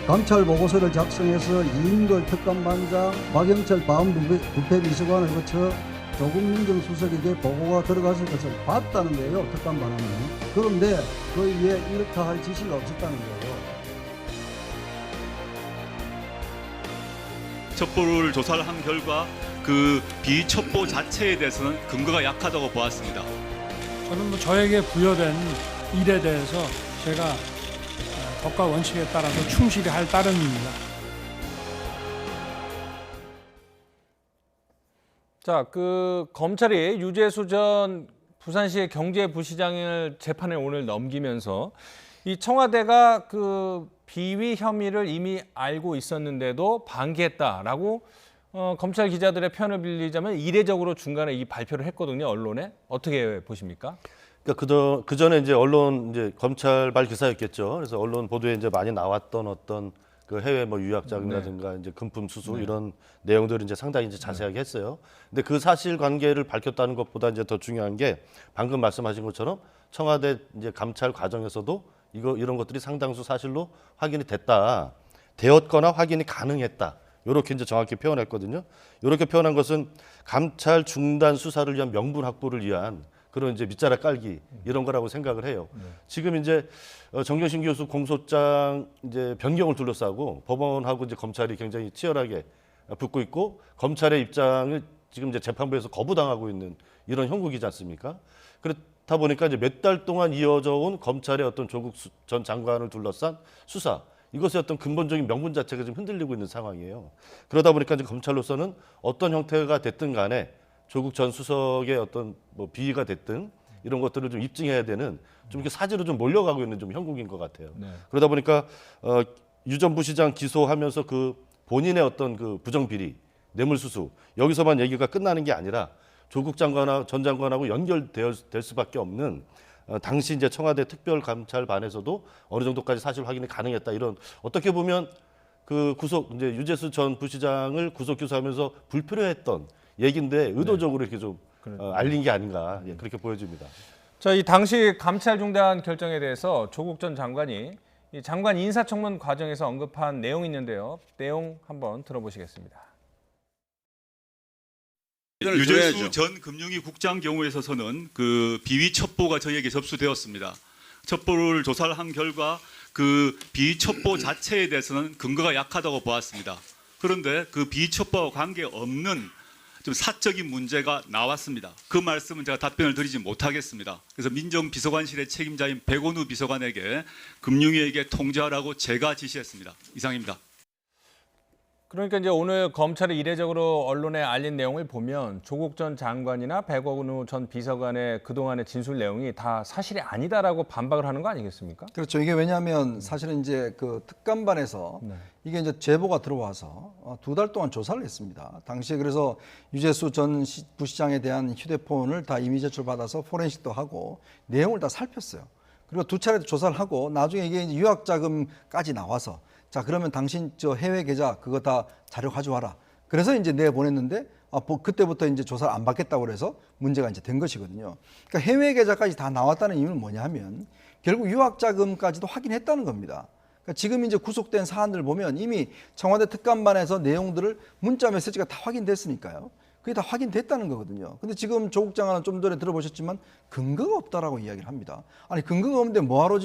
감찰 보고서를 작성해서 이인걸 특감반장, 박영철 바운부패비서관을 거쳐 조국 민정수석에게 보고가 들어갔을 것을 봤다는데요. 특감반장은. 그런데 그 위에 이렇게 할 지시가 없었다는 거예요. 첩보를 조사를 한 결과 그 비첩보 자체에 대해서는 근거가 약하다고 보았습니다. 저는 뭐 저에게 부여된 일에 대해서 제가 법과 원칙에 따라서 충실히 할 따름입니다. 자, 그 검찰이 유재수 전 부산시의 경제부시장을 재판에 오늘 넘기면서 이 청와대가 그 비위 혐의를 이미 알고 있었는데도 방기했다라고 검찰 기자들의 편을 빌리자면 이례적으로 중간에 이 발표를 했거든요. 언론에 어떻게 보십니까? 그러니까 그 전에 이제 언론 이제 검찰발 기사였겠죠. 그래서 언론 보도에 이제 많이 나왔던 어떤 그 해외 뭐 유학 자금이라든가 이제 금품 수수 이런 내용들을 이제 상당히 이제 자세하게 했어요. 근데 그 사실관계를 밝혔다는 것보다 이제 더 중요한 게 방금 말씀하신 것처럼 청와대 이제 감찰 과정에서도 이런 것들이 상당수 사실로 확인이 되었거나 확인이 가능했다. 이렇게 이제 정확히 표현했거든요. 이렇게 표현한 것은 감찰 중단 수사를 위한 명분 확보를 위한 그런 이제 밑자락 깔기 이런 거라고 생각을 해요. 지금 이제 정경심 교수 공소장 이제 변경을 둘러싸고 법원하고 이제 검찰이 굉장히 치열하게 붙고 있고 검찰의 입장을 지금 이제 재판부에서 거부당하고 있는 이런 형국이지 않습니까? 그렇다 보니까 이제 몇 달 동안 이어져 온 검찰의 어떤 조국 전 장관을 둘러싼 수사, 이것의 어떤 근본적인 명분 자체가 지금 흔들리고 있는 상황이에요. 그러다 보니까 이제 검찰로서는 어떤 형태가 됐든 간에 조국 전 수석의 어떤 뭐 비위가 됐든 이런 것들을 좀 입증해야 되는 좀 이렇게 사지로 좀 몰려가고 있는 좀 형국인 것 같아요. 그러다 보니까 유 전 부시장 기소하면서 그 본인의 어떤 그 부정비리, 뇌물수수 여기서만 얘기가 끝나는 게 아니라 조국 전 장관하고 연결될 수밖에 없는 당시 이제 청와대 특별감찰반에서도 어느 정도까지 사실 확인이 가능했다, 이런 어떻게 보면 그 구속 이제 유재수 전 부시장을 구속 기소하면서 불필요했던 얘기인데 의도적으로 이렇게 좀 알린 게 아닌가, 예, 그렇게 보여집니다. 자, 이 당시 감찰 중단 결정에 대해서 조국 전 장관이 이 장관 인사청문 과정에서 언급한 내용이 있는데요. 내용 한번 들어보시겠습니다. 유재수 전 금융위 국장 경우에 있어서는 그 비위 첩보가 저희에게 접수되었습니다. 첩보를 조사를 한 결과 그 비위 첩보 자체에 대해서는 근거가 약하다고 보았습니다. 그런데 그 비위 첩보와 관계없는 좀 사적인 문제가 나왔습니다. 그 말씀은 제가 답변을 드리지 못하겠습니다. 그래서 민정비서관실의 책임자인 백원우 비서관에게 금융위에게 통지하라고 제가 지시했습니다. 이상입니다. 그러니까 이제 오늘 검찰이 이례적으로 언론에 알린 내용을 보면 조국 전 장관이나 백원우 전 비서관의 그동안의 진술 내용이 다 사실이 아니다라고 반박을 하는 거 아니겠습니까? 그렇죠. 이게 왜냐하면 사실은 이제 그 특감반에서 이게 이제 제보가 들어와서 2달 동안 조사를 했습니다. 당시에 그래서 유재수 전 부시장에 대한 휴대폰을 다 이미 제출받아서 포렌식도 하고 내용을 다 살폈어요. 그리고 2차례 조사를 하고 나중에 이게 이제 유학자금까지 나와서 자, 그러면 당신 저 해외 계좌 그거 다 자료 가져와라. 그래서 이제 내보냈는데 그때부터 이제 조사를 안 받겠다고 그래서 문제가 이제 된 것이거든요. 그러니까 해외 계좌까지 다 나왔다는 이유는 뭐냐면 결국 유학자금까지도 확인했다는 겁니다. 그러니까 지금 이제 구속된 사안들 보면 이미 청와대 특감반에서 내용들을 문자 메시지가 다 확인됐으니까요. 그게 다 확인됐다는 거거든요. 근데 지금 조국 장관은 좀 전에 들어보셨지만 근거가 없다라고 이야기를 합니다. 아니 근거가 없는데 뭐하러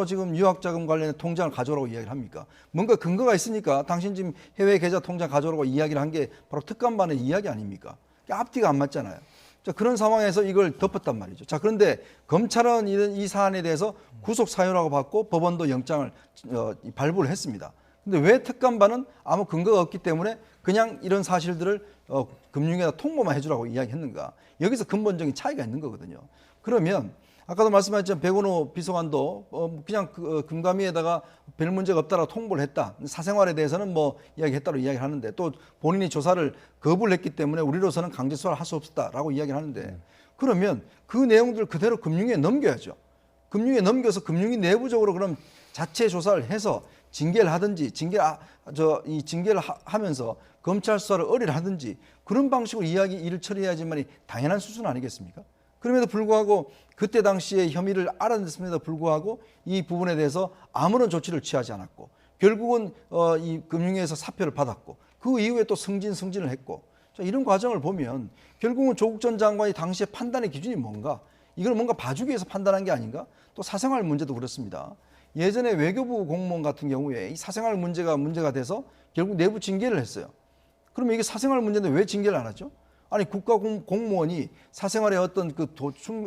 지금 유학자금 관련된 통장을 가져오라고 이야기를 합니까? 뭔가 근거가 있으니까 당신 지금 해외 계좌 통장 가져오라고 이야기를 한 게 바로 특감반의 이야기 아닙니까? 앞뒤가 안 맞잖아요. 자, 그런 상황에서 이걸 덮었단 말이죠. 자, 그런데 검찰은 이 사안에 대해서 구속 사유라고 받고 법원도 영장을 발부를 했습니다. 근데 왜 특감반은 아무 근거가 없기 때문에 그냥 이런 사실들을 금융위에다 통보만 해주라고 이야기했는가? 여기서 근본적인 차이가 있는 거거든요. 그러면 아까도 말씀하셨지만 백원우 비서관도 그냥 금감위에다가 별 문제가 없다라고 통보를 했다. 사생활에 대해서는 뭐 이야기했다고 이야기하는데 또 본인이 조사를 거부를 했기 때문에 우리로서는 강제 수사를 할 수 없었다라고 이야기를 하는데 그러면 그 내용들 그대로 금융위에 넘겨야죠. 금융위에 넘겨서 금융위 내부적으로 그럼 자체 조사를 해서 징계를 하든지 징계를 하면서 검찰 수사를 의뢰를 하든지 그런 방식으로 일을 처리해야지만이 당연한 수순 아니겠습니까? 그럼에도 불구하고 그때 당시에 혐의를 알아냈음에도 불구하고 이 부분에 대해서 아무런 조치를 취하지 않았고 결국은 이 금융위에서 사표를 받았고 그 이후에 또 승진을 했고 자, 이런 과정을 보면 결국은 조국 전 장관이 당시에 판단의 기준이 뭔가 이걸 뭔가 봐주기 위해서 판단한 게 아닌가? 또 사생활 문제도 그렇습니다. 예전에 외교부 공무원 같은 경우에 이 사생활 문제가 돼서 결국 내부 징계를 했어요. 그러면 이게 사생활 문제인데 왜 징계를 안 하죠? 아니 국가 공무원이 사생활에 어떤 그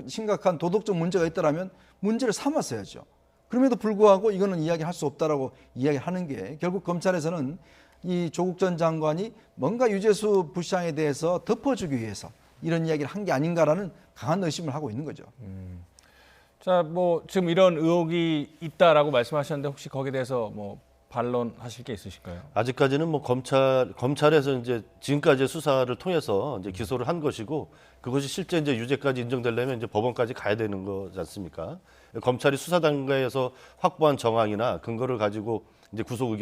심각한 도덕적 문제가 있다라면 문제를 삼았어야죠. 그럼에도 불구하고 이거는 이야기할 수 없다라고 이야기하는 게 결국 검찰에서는 이 조국 전 장관이 뭔가 유재수 부시장에 대해서 덮어주기 위해서 이런 이야기를 한 게 아닌가라는 강한 의심을 하고 있는 거죠. 자, 뭐 지금 이런 의혹이 있다라고 말씀하셨는데 혹시 거기에 대해서 뭐 반론하실 게 있으실까요? 아직까지는 뭐 검찰에서 이제 지금까지 수사를 통해서 이제 기소를 한 것이고 그것이 실제 이제 유죄까지 인정되려면 이제 법원까지 가야 되는 거지 않습니까? 검찰이 수사 단계에서 확보한 정황이나 근거를 가지고 이제 구속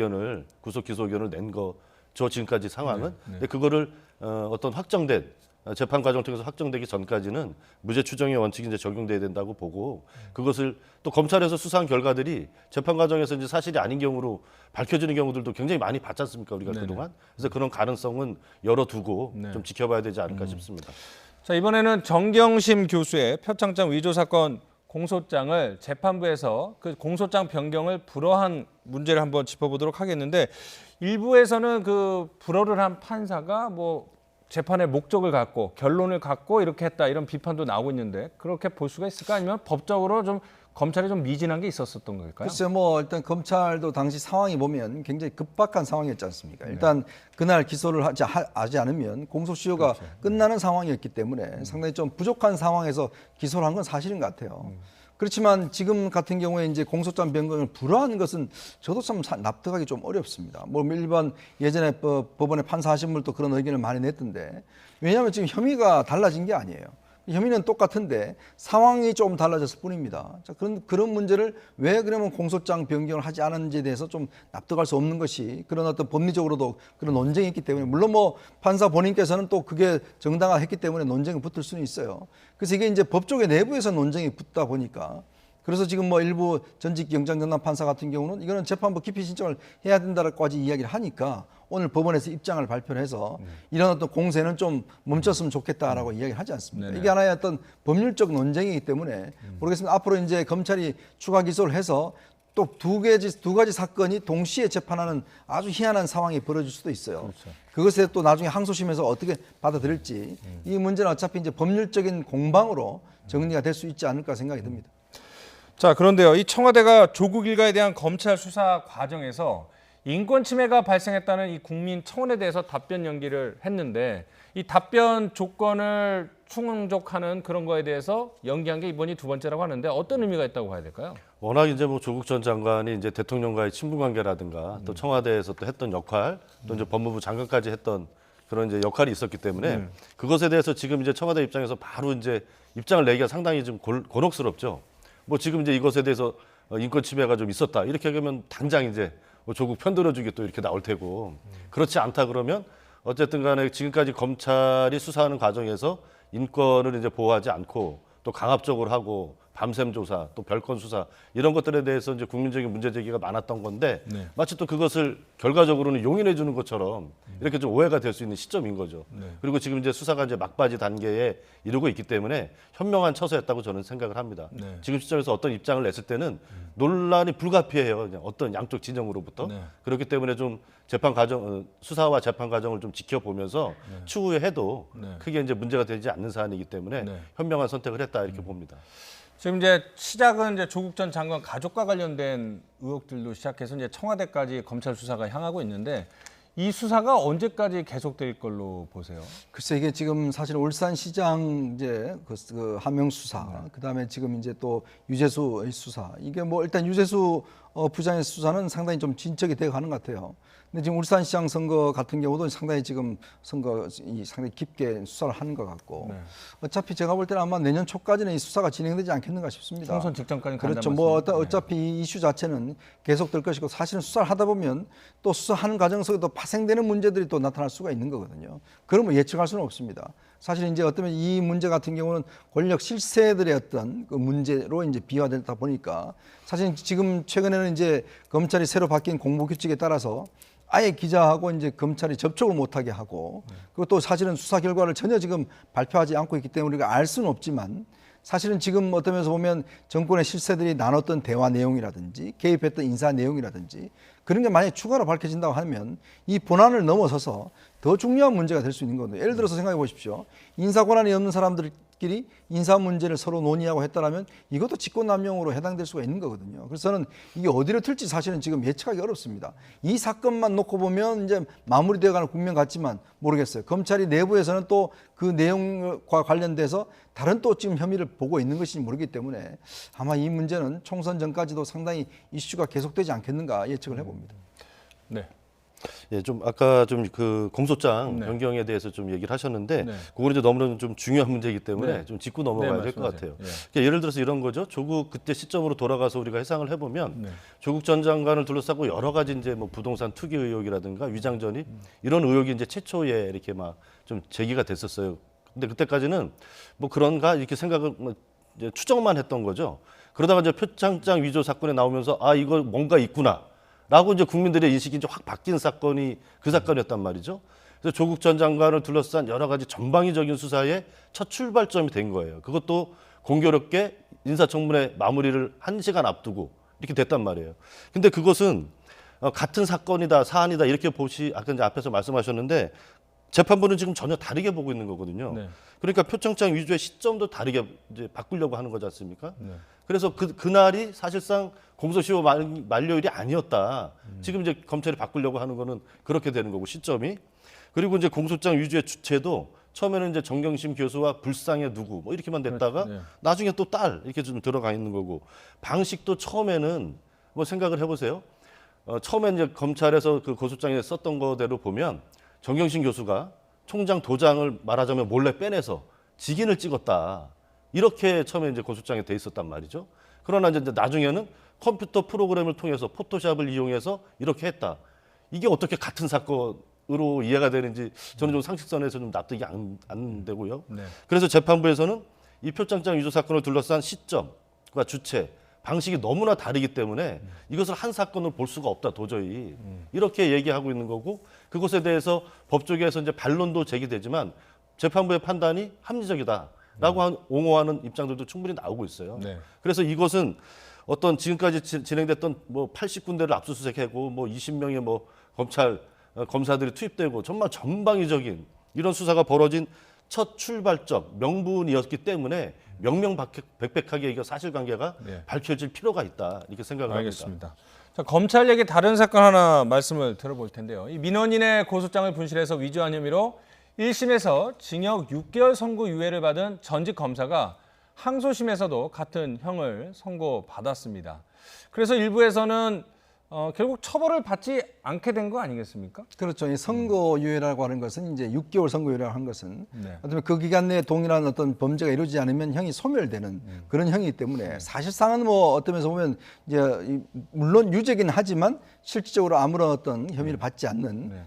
기소 의견을 낸 거죠. 지금까지 상황은. 근데 그거를 어떤 확정된 재판 과정을 통해서 확정되기 전까지는 무죄 추정의 원칙이 이제 적용돼야 된다고 보고 그것을 또 검찰에서 수사한 결과들이 재판 과정에서 이제 사실이 아닌 경우로 밝혀지는 경우들도 굉장히 많이 봤지 않습니까? 우리가 그동안. 그래서 그런 가능성은 열어두고 좀 지켜봐야 되지 않을까 싶습니다. 자, 이번에는 정경심 교수의 표창장 위조 사건 공소장을 재판부에서 그 공소장 변경을 불허한 문제를 한번 짚어보도록 하겠는데 일부에서는 그 불허를 한 판사가 뭐 재판의 목적을 갖고 결론을 갖고 이렇게 했다 이런 비판도 나오고 있는데 그렇게 볼 수가 있을까? 아니면 법적으로 좀 검찰이 좀 미진한 게 있었던 걸까요? 글쎄요, 뭐 일단 검찰도 당시 상황이 보면 굉장히 급박한 상황이었지 않습니까? 일단 그날 기소를 하지 않으면 공소시효가 끝나는 상황이었기 때문에 상당히 좀 부족한 상황에서 기소를 한 건 사실인 것 같아요. 그렇지만 지금 같은 경우에 이제 공소장 변경을 불허하는 것은 저도 참 납득하기 좀 어렵습니다. 뭐 일반 예전에 법원의 판사하신 분도 그런 의견을 많이 냈던데 왜냐하면 지금 혐의가 달라진 게 아니에요. 혐의는 똑같은데 상황이 좀 달라졌을 뿐입니다. 자, 그런 문제를 왜 그러면 공소장 변경을 하지 않았는지에 대해서 좀 납득할 수 없는 것이 그런 어떤 법리적으로도 그런 논쟁이 있기 때문에 물론 뭐 판사 본인께서는 또 그게 정당화했기 때문에 논쟁이 붙을 수는 있어요. 그래서 이게 이제 법조계 내부에서 논쟁이 붙다 보니까 그래서 지금 뭐 일부 전직 영장전담 판사 같은 경우는 이거는 재판부 기피 신청을 해야 된다라고까지 이야기를 하니까 오늘 법원에서 입장을 발표를 해서 이런 어떤 공세는 좀 멈췄으면 좋겠다라고 이야기를 하지 않습니까? 네네. 이게 하나의 어떤 법률적 논쟁이기 때문에 모르겠습니다. 앞으로 이제 검찰이 추가 기소를 해서 또 두 가지 사건이 동시에 재판하는 아주 희한한 상황이 벌어질 수도 있어요. 그렇죠. 그것에 또 나중에 항소심에서 어떻게 받아들일지 이 문제는 어차피 이제 법률적인 공방으로 정리가 될 수 있지 않을까 생각이 듭니다. 자, 그런데요. 이 청와대가 조국 일가에 대한 검찰 수사 과정에서 인권 침해가 발생했다는 이 국민 청원에 대해서 답변 연기를 했는데 이 답변 조건을 충족하는 그런 거에 대해서 연기한 게 이번이 두 번째라고 하는데 어떤 의미가 있다고 봐야 될까요? 워낙 이제 뭐 조국 전 장관이 이제 대통령과의 친분 관계라든가 또 청와대에서 또 했던 역할, 또 이제 법무부 장관까지 했던 그런 이제 역할이 있었기 때문에 그것에 대해서 지금 이제 청와대 입장에서 바로 이제 입장을 내기가 상당히 좀 곤혹스럽죠. 뭐 지금 이제 이것에 대해서 인권 침해가 좀 있었다 이렇게 하면 당장 이제 뭐 조국 편들어주기 또 이렇게 나올 테고 그렇지 않다 그러면 어쨌든 간에 지금까지 검찰이 수사하는 과정에서 인권을 이제 보호하지 않고 또 강압적으로 하고 밤샘 조사 또 별건 수사 이런 것들에 대해서 이제 국민적인 문제 제기가 많았던 건데 마치 또 그것을 결과적으로는 용인해 주는 것처럼 이렇게 좀 오해가 될 수 있는 시점인 거죠. 그리고 지금 이제 수사가 이제 막바지 단계에 이르고 있기 때문에 현명한 처사였다고 저는 생각을 합니다. 지금 시점에서 어떤 입장을 냈을 때는 논란이 불가피해요. 그냥 어떤 양쪽 진영으로부터. 그렇기 때문에 좀 재판 과정 수사와 재판 과정을 좀 지켜보면서 추후에 해도 크게 이제 문제가 되지 않는 사안이기 때문에 현명한 선택을 했다 이렇게 봅니다. 지금 이제 시작은 이제 조국 전 장관 가족과 관련된 의혹들로 시작해서 이제 청와대까지 검찰 수사가 향하고 있는데 이 수사가 언제까지 계속될 걸로 보세요? 글쎄 이게 지금 사실 울산시장 이제 그 하명 수사, 그다음에 지금 이제 또 유재수의 수사 이게 뭐 일단 유재수 부장의 수사는 상당히 좀 진척이 되어 가는 것 같아요. 근데 지금 울산시장 선거 같은 경우도 상당히 지금 상당히 깊게 수사를 하는 것 같고 어차피 제가 볼 때는 아마 내년 초까지는 이 수사가 진행되지 않겠는가 싶습니다. 총선 직전까지 간다는 그렇죠. 뭐 어차피 이 이슈 자체는 계속될 것이고 사실은 수사를 하다 보면 또 수사하는 과정 속에도 파생되는 문제들이 또 나타날 수가 있는 거거든요. 그러면 예측할 수는 없습니다. 사실 이제 어쩌면 이 문제 같은 경우는 권력 실세들의 어떤 그 문제로 이제 비화되다 보니까 사실 지금 최근에는 이제 검찰이 새로 바뀐 공보규칙에 따라서 아예 기자하고 이제 검찰이 접촉을 못하게 하고 그리고 또 사실은 수사 결과를 전혀 지금 발표하지 않고 있기 때문에 우리가 알 수는 없지만 사실은 지금 어떤 면에서 보면 정권의 실세들이 나눴던 대화 내용이라든지 개입했던 인사 내용이라든지 그런 게 만약에 추가로 밝혀진다고 하면 이 본안을 넘어서서 더 중요한 문제가 될 수 있는 거거든요. 예를 들어서 생각해 보십시오. 인사 권한이 없는 사람들끼리 인사 문제를 서로 논의하고 했다라면 이것도 직권남용으로 해당될 수가 있는 거거든요. 그래서 저는 이게 어디로 튈지 사실은 지금 예측하기 어렵습니다. 이 사건만 놓고 보면 이제 마무리되어가는 국면 같지만 모르겠어요. 검찰이 내부에서는 또 그 내용과 관련돼서 다른 또 지금 혐의를 보고 있는 것인지 모르기 때문에 아마 이 문제는 총선 전까지도 상당히 이슈가 계속되지 않겠는가 예측을 해봅니다. 네. 예, 좀 아까 좀 그 공소장 변경에 대해서 좀 얘기를 하셨는데 그거는 이제 너무나 좀 중요한 문제이기 때문에 좀 짚고 넘어가야 될 것 같아요. 그러니까 예를 들어서 이런 거죠. 조국 그때 시점으로 돌아가서 우리가 해상을 해보면 조국 전 장관을 둘러싸고 여러 가지 이제 뭐 부동산 투기 의혹이라든가 위장 전입 이런 의혹이 이제 최초에 이렇게 막 좀 제기가 됐었어요. 근데 그때까지는 뭐 그런가 이렇게 생각을 뭐 이제 추정만 했던 거죠. 그러다가 이제 표창장 위조 사건에 나오면서 아 이거 뭔가 있구나. 라고 이제 국민들의 인식이 이제 확 바뀐 사건이 그 사건이었단 말이죠. 그래서 조국 전 장관을 둘러싼 여러 가지 전방위적인 수사의 첫 출발점이 된 거예요. 그것도 공교롭게 인사청문회 마무리를 1시간 앞두고 이렇게 됐단 말이에요. 근데 그것은 같은 사건이다, 사안이다 이렇게 아까 이제 앞에서 말씀하셨는데 재판부는 지금 전혀 다르게 보고 있는 거거든요. 네. 그러니까 표창장 위조의 시점도 다르게 이제 바꾸려고 하는 거지 않습니까? 네. 그래서 그날이 사실상 공소시효 만료일이 아니었다. 지금 이제 검찰이 바꾸려고 하는 거는 그렇게 되는 거고 시점이. 그리고 이제 공소장 위조의 주체도 처음에는 이제 정경심 교수와 불상의 누구 뭐 이렇게만 냈다가 네. 나중에 또 딸 이렇게 좀 들어가 있는 거고 방식도 처음에는 뭐 생각을 해보세요. 처음에 이제 검찰에서 그 고소장에 썼던 거대로 보면 정경심 교수가 총장 도장을 말하자면 몰래 빼내서 직인을 찍었다. 이렇게 처음에 이제 고소장에 돼 있었단 말이죠. 그러나 이제 나중에는 컴퓨터 프로그램을 통해서 포토샵을 이용해서 이렇게 했다. 이게 어떻게 같은 사건으로 이해가 되는지 저는 좀 상식선에서 좀 납득이 안 되고요. 네. 그래서 재판부에서는 이 표창장 위조 사건을 둘러싼 시점과 주체, 방식이 너무나 다르기 때문에 이것을 한 사건으로 볼 수가 없다 도저히 이렇게 얘기하고 있는 거고 그것에 대해서 법조계에서 이제 반론도 제기되지만 재판부의 판단이 합리적이다라고 옹호하는 입장들도 충분히 나오고 있어요. 네. 그래서 이것은 어떤 지금까지 진행됐던 뭐 80군데를 압수수색하고 뭐 20명의 뭐 검사들이 투입되고 정말 전방위적인 이런 수사가 벌어진 첫 출발점 명분이었기 때문에 명명백백하게 이거 사실관계가 네. 밝혀질 필요가 있다 이렇게 생각을 알겠습니다. 합니다. 자, 검찰 얘기 다른 사건 하나 말씀을 들어볼 텐데요. 이 민원인의 고소장을 분실해서 위조한 혐의로 1심에서 징역 6개월 선고유예를 받은 전직 검사가 항소심에서도 같은 형을 선고받았습니다. 그래서 일부에서는 결국 처벌을 받지 않게 된 거 아니겠습니까? 그렇죠. 이 선고유예라고 하는 것은 이제 6개월 선고유예라고 한 것은 네. 어쩌면 그 기간 내에 동일한 어떤 범죄가 이루어지지 않으면 형이 소멸되는 그런 형이기 때문에 사실상은 뭐 어떤 면에서 보면 이제 물론 유죄긴 하지만 실질적으로 아무런 어떤 혐의를 받지 않는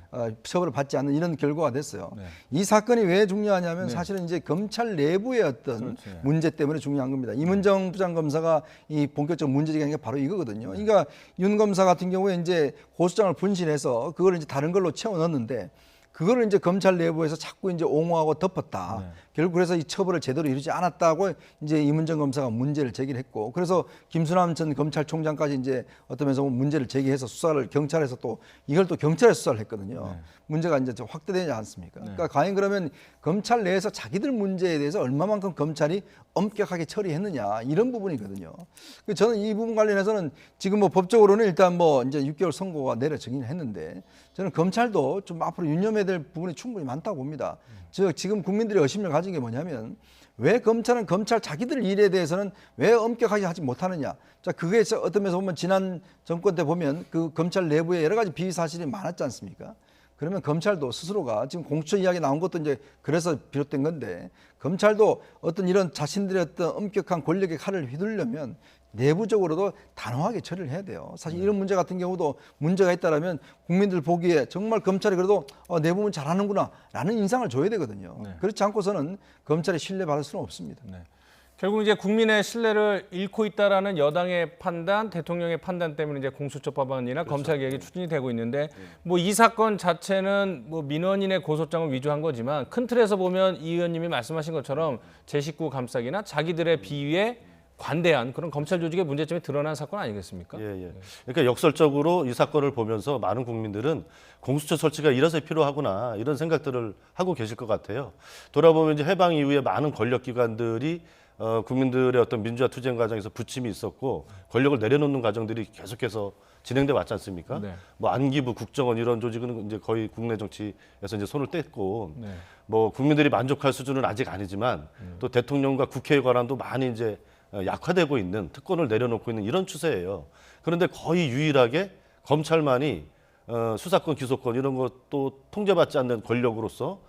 처벌을 받지 않는 이런 결과가 됐어요. 네. 이 사건이 왜 중요하냐면 네. 사실은 이제 검찰 내부의 어떤 그렇죠. 문제 때문에 중요한 겁니다. 이문정 부장검사가 이 본격적 문제 제기한 게 바로 이거거든요. 그러니까 윤 검사 같은 경우에 이제 고소장을 분실해서 그걸 이제 다른 걸로 채워 넣었는데 그거를 이제 검찰 내부에서 자꾸 이제 옹호하고 덮었다. 네. 결국 그래서 이 처벌을 제대로 이루지 않았다고 이제 이문정 검사가 문제를 제기를 했고 그래서 김수남 전 검찰총장까지 이제 어떤 면에서 문제를 제기해서 수사를 경찰에서 또 이걸 또 경찰에서 수사를 했거든요. 네. 문제가 이제 좀 확대되지 않습니까? 그러니까 과연 그러면 검찰 내에서 자기들 문제에 대해서 얼마만큼 검찰이 엄격하게 처리했느냐 이런 부분이거든요. 저는 이 부분 관련해서는 지금 뭐 법적으로는 일단 뭐 이제 6개월 선고가 내려지긴 했는데 저는 검찰도 좀 앞으로 유념해야 될 부분이 충분히 많다고 봅니다. 즉 지금 국민들이 의심을 가진 게 뭐냐면 왜 검찰은 검찰 자기들 일에 대해서는 왜 엄격하게 하지 못하느냐. 자, 그게 어떤 면에서 보면 지난 정권 때 보면 그 검찰 내부에 여러 가지 비위 사실이 많았지 않습니까? 그러면 검찰도 스스로가 지금 공수처 이야기 나온 것도 이제 그래서 비롯된 건데 검찰도 어떤 이런 자신들의 어떤 엄격한 권력의 칼을 휘두르려면 내부적으로도 단호하게 처리를 해야 돼요. 사실 이런 문제 같은 경우도 문제가 있다라면 국민들 보기에 정말 검찰이 그래도 내부문 잘하는구나 라는 인상을 줘야 되거든요. 네. 그렇지 않고서는 검찰이 신뢰받을 수는 없습니다. 네. 결국 이제 국민의 신뢰를 잃고 있다라는 여당의 판단, 대통령의 판단 때문에 이제 공수처 법안이나 그렇죠. 검찰 개혁이 추진이 되고 있는데 뭐 이 사건 자체는 뭐 민원인의 고소장을 위조한 거지만 큰 틀에서 보면 이 의원님이 말씀하신 것처럼 제 식구 감싸기나 자기들의 비위에 관대한 그런 검찰 조직의 문제점이 드러난 사건 아니겠습니까? 예. 그러니까 역설적으로 이 사건을 보면서 많은 국민들은 공수처 설치가 이래서 필요하구나 이런 생각들을 하고 계실 것 같아요. 돌아보면 이제 해방 이후에 많은 권력기관들이 국민들의 어떤 민주화 투쟁 과정에서 부침이 있었고 권력을 내려놓는 과정들이 계속해서 진행돼 왔지 않습니까? 네. 뭐 안기부, 국정원 이런 조직은 이제 거의 국내 정치에서 이제 손을 뗐고 네. 뭐 국민들이 만족할 수준은 아직 아니지만 또 대통령과 국회의 권한도 많이 이제 약화되고 있는 특권을 내려놓고 있는 이런 추세예요. 그런데 거의 유일하게 검찰만이 수사권, 기소권 이런 것도 통제받지 않는 권력으로서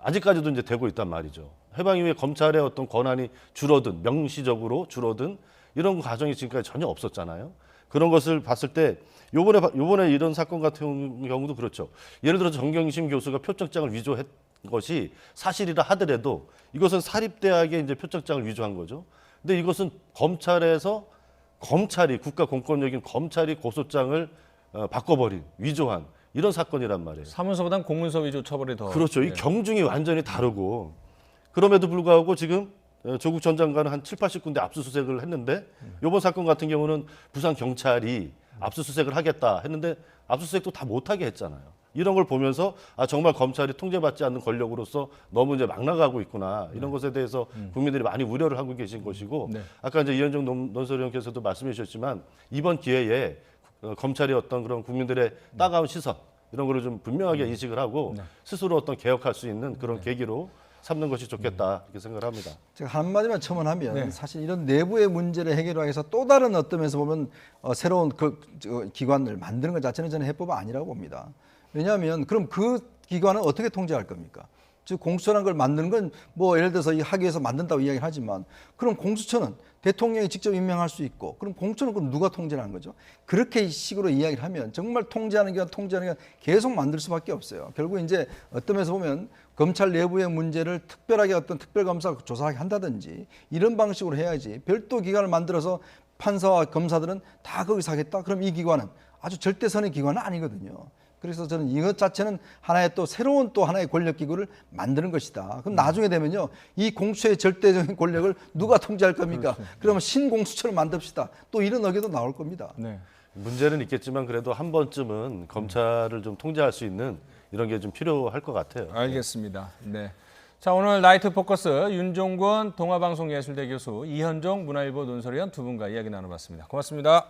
아직까지도 이제 되고 있단 말이죠. 해방 이후에 검찰의 어떤 권한이 줄어든 명시적으로 줄어든 이런 과정이 지금까지 전혀 없었잖아요. 그런 것을 봤을 때 요번에 이런 사건 같은 경우도 그렇죠. 예를 들어서 정경심 교수가 표창장을 위조한 것이 사실이라 하더라도 이것은 사립대학의 이제 표창장을 위조한 거죠. 근데 이것은 검찰이 국가 공권력인 검찰이 고소장을 바꿔버린 위조한 이런 사건이란 말이에요. 사문서보단 공문서 위조 처벌이 더 그렇죠. 이 경중이 완전히 다르고 그럼에도 불구하고 지금 조국 전 장관은 한 7, 80군데 압수수색을 했는데 이번 사건 같은 경우는 부산 경찰이 압수수색을 하겠다 했는데 압수수색도 다 못하게 했잖아요. 이런 걸 보면서 아 정말 검찰이 통제받지 않는 권력으로서 너무 이제 막 나가고 있구나 이런 것에 대해서 국민들이 많이 우려를 하고 계신 것이고 아까 이제 이현정 논설위원께서도 말씀해 주셨지만 이번 기회에 검찰이 어떤 그런 국민들의 따가운 시선 이런 거를 좀 분명하게 인식을 하고 스스로 어떤 개혁할 수 있는 그런 계기로 삼는 것이 좋겠다 이렇게 생각을 합니다. 제가 한마디만 첨언하면 사실 이런 내부의 문제를 해결하기 위해서 또 다른 어떤 면에서 보면 새로운 기관을 만드는 것 자체는 저는 해법은 아니라고 봅니다. 왜냐하면 그럼 그 기관은 어떻게 통제할 겁니까? 즉 공수처라는 걸 만드는 건 뭐 예를 들어서 이 학위에서 만든다고 이야기를 하지만 그럼 공수처는 대통령이 직접 임명할 수 있고 그럼 공수처는 그럼 누가 통제하는 거죠? 그렇게 식으로 이야기를 하면 정말 통제하는 기관 계속 만들 수밖에 없어요. 결국 이제 어떤 면에서 보면 검찰 내부의 문제를 특별하게 어떤 특별검사가 조사하게 한다든지 이런 방식으로 해야지 별도 기관을 만들어서 판사와 검사들은 다 거기서 하겠다? 그럼 이 기관은 아주 절대선의 기관은 아니거든요. 그래서 저는 이것 자체는 하나의 또 새로운 또 하나의 권력기구를 만드는 것이다. 그럼 나중에 되면요. 이 공수처의 절대적인 권력을 누가 통제할 겁니까? 그러면 신공수처를 만듭시다. 또 이런 의견도 나올 겁니다. 네. 문제는 있겠지만 그래도 한 번쯤은 검찰을 좀 통제할 수 있는 이런 게 좀 필요할 것 같아요. 알겠습니다. 네. 자, 오늘 나이트 포커스 윤종권 동아방송예술대 교수, 이현종 문화일보 논설위원 두 분과 이야기 나눠봤습니다. 고맙습니다.